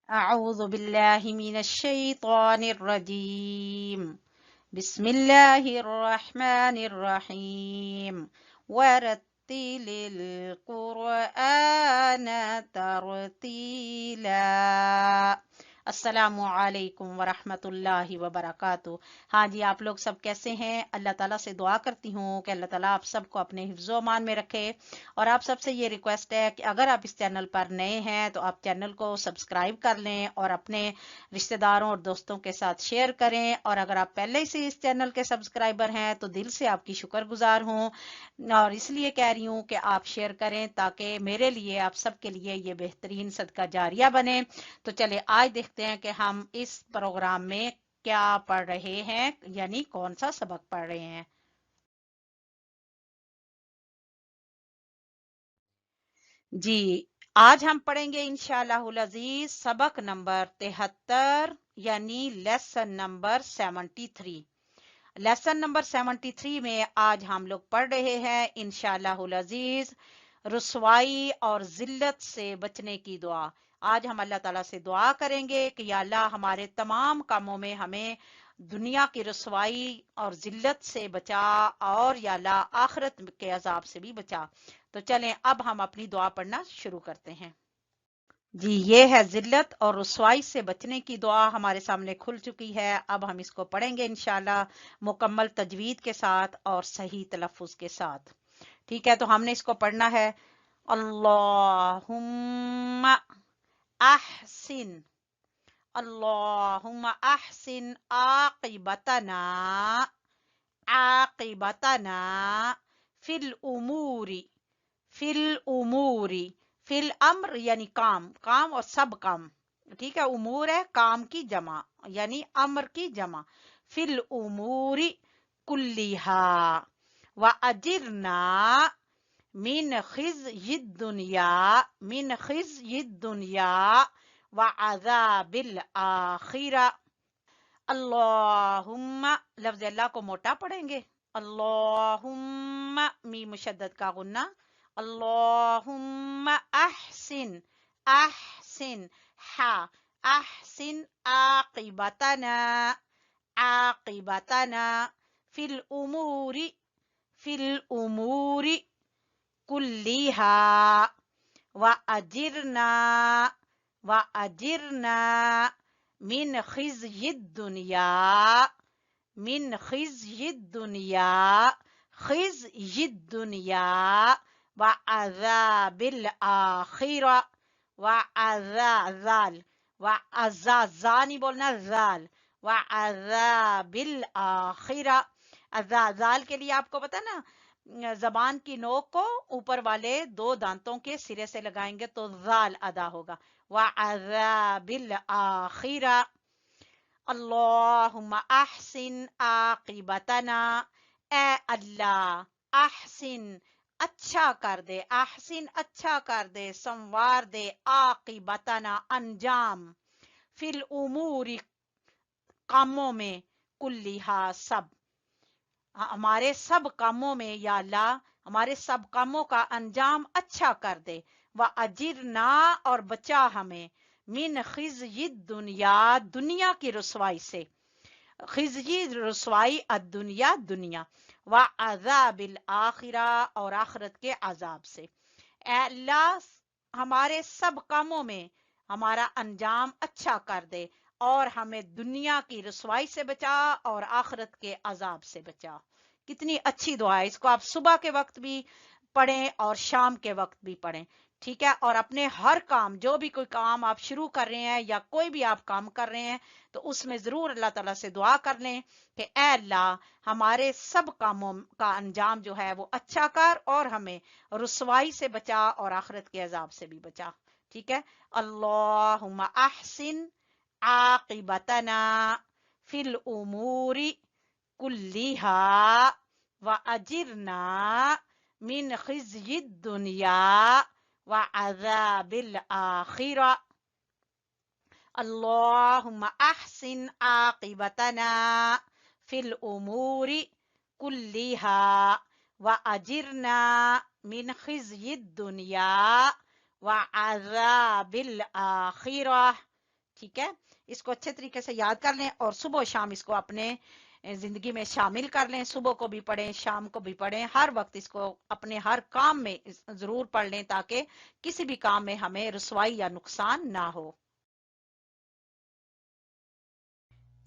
أعوذ بالله من الشيطان الرجيم بسم الله الرحمن الرحيم ورتل القرآن ترتيلا अस्सलामु अलैकुम वरहमतुल्लाहि वबरकातुहू। हाँ जी, आप लोग सब कैसे हैं? अल्लाह ताला से दुआ करती हूँ कि अल्लाह ताला आप सबको अपने हिफ्ज़ो अमान में रखे। और आप सबसे ये रिक्वेस्ट है कि अगर आप इस चैनल पर नए हैं तो आप चैनल को सब्सक्राइब कर लें और अपने रिश्तेदारों और दोस्तों के साथ शेयर करें। और अगर आप पहले से इस चैनल के सब्सक्राइबर हैं तो दिल से आपकी शुक्रगुजार हूँ, और इसलिए कह रही हूँ कि आप शेयर करें ताकि मेरे लिए, आप सबके लिए ये बेहतरीन सदका जारिया बने। तो चले आज देखते हैं कि हम इस प्रोग्राम में क्या पढ़ रहे हैं, यानी कौन सा सबक पढ़ रहे हैं। जी, आज हम पढ़ेंगे इंशाअल्लाहुल अजीज सबक नंबर 73, यानी लेसन नंबर 73। लेसन नंबर 73 में आज हम लोग पढ़ रहे हैं इंशाअल्लाहुल अजीज रुसवाई और जिल्लत से बचने की दुआ। आज हम अल्लाह ताला से दुआ करेंगे कि या अल्लाह हमारे तमाम कामों में हमें दुनिया की रुसवाई और जिल्लत से बचा, और या अल्लाह आखिरत के अजाब से भी बचा। तो चलें अब हम अपनी दुआ पढ़ना शुरू करते हैं। जी, ये है जिल्लत और रुसवाई से बचने की दुआ हमारे सामने खुल चुकी है। अब हम इसको पढ़ेंगे इंशाल्लाह मुकम्मल तजवीद के साथ और सही तलफ्फुज के साथ। ठीक है, तो हमने इसको पढ़ना है। अल्लाहुम्मा अहसिन, अल्लाहुम्मा अहसिन आकिबतना, आकिबतना फिल उमूरी, फिल उमूरी, फिल अम्र यानी काम, काम और सब काम। ठीक है, उमूर है काम की जमा, यानी अम्र की जमा। फिल उमूरी कुल्लिहा व अजिरना मिन खिज़्यि दुनिया, मिन खिज़्यि दुनिया व अज़ाबिल आखिरा। अल्लाहुम्मा, लफ्ज़ अल्लाह को मोटा पढ़ेंगे। अल्लाहुम्मा, मी मुशद्दद का गुन्ना। अल्लाहुम्मा अहसिन, अहसिन हा, अहसिन आकिबतना, आकिबतना फिल उमूरी, फिल उमूरी कुल्लिहा व अजिरना, व अजिरना मिन खिज़्यि दुनिया, मिन खिज़्यि दुनिया, खिज़्यि दुनिया व अज़ाबिल आखिरा, व अज़ाज़ाल, व अज़ाज़ा नहीं बोलना, ज़ाल, व अज़ाबिल आखिरा। अज़ाज़ाल के लिए आपको पता ना, जबान की नोक को ऊपर वाले दो दांतों के सिरे से लगाएंगे तो जाल अदा होगा। व अज़ाबिल आखिरा। अल्लाहुम्मा अहसिन आकिबतना, ए अल्लाह अहसिन अच्छा कर दे, अहसिन अच्छा कर दे, संवार दे, आकिबतना अंजाम, फिल उमूरी कामों में, कुल्लिहा सब, हमारे सब कामों में या अल्लाह हमारे सब कामों का अंजाम अच्छा कर दे। व अजिरना और बचा हमें, मिन खिज़्यि दुनिया दुनिया की रुसवाई से, खिज़्यि रुसवाई अद्दुनिया दुनिया, व अज़ाबिल आखिरा और आखिरत के अजाब से। ऐ अल्लाह हमारे सब कामों में हमारा अंजाम अच्छा कर दे और हमें दुनिया की रुसवाई से बचा और आखिरत के अजाब से बचा। कितनी अच्छी दुआ है। इसको आप सुबह के वक्त भी पढ़ें और शाम के वक्त भी पढ़ें। ठीक है, और अपने हर काम, जो भी कोई काम आप शुरू कर रहे हैं या कोई भी आप काम कर रहे हैं तो उसमें जरूर अल्लाह ताला से दुआ कर लें कि ऐ अल्लाह हमारे सब कामों का अंजाम जो है वो अच्छा कर और हमें रुसवाई से बचा और आखिरत के अजाब से भी बचा। ठीक है, अल्लाहुम्मा अहसिन आकिबतना फिल उमूरी कुल्लिहा व अजिरना मिन खिज़्यि दुनिया व अज़ाबिल आखिरा। अल्लाहुम्मा अहसिन आकिबतना फिल उमूरी कुल्लिहा व अजिरना मिन खिज़्यि दुनिया व अज़ाबिल आखिरा। ठीक है, इसको अच्छे तरीके से याद कर लें और सुबह शाम इसको अपने जिंदगी में शामिल कर लें। सुबह को भी पढ़ें, शाम को भी पढ़ें, हर वक्त इसको अपने हर काम में जरूर पढ़ लें ताकि किसी भी काम में हमें रुसवाई या नुकसान ना हो।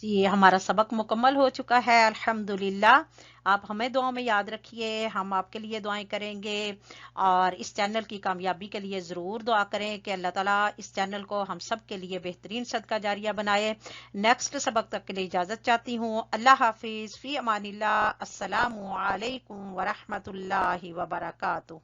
जी, हमारा सबक मुकम्मल हो चुका है अल्हम्दुलिल्लाह। आप हमें दुआ में याद रखिए, हम आपके लिए दुआएं करेंगे और इस चैनल की कामयाबी के लिए ज़रूर दुआ करें कि अल्लाह ताला इस चैनल को हम सब के लिए बेहतरीन सदका जारिया बनाए। नेक्स्ट सबक तक के लिए इजाज़त चाहती हूँ। अल्लाह हाफिज़, फ़ी अमानिल्लाह, अस्सलामु अलैकुम व रहमतुल्लाहि व बरकातुहू।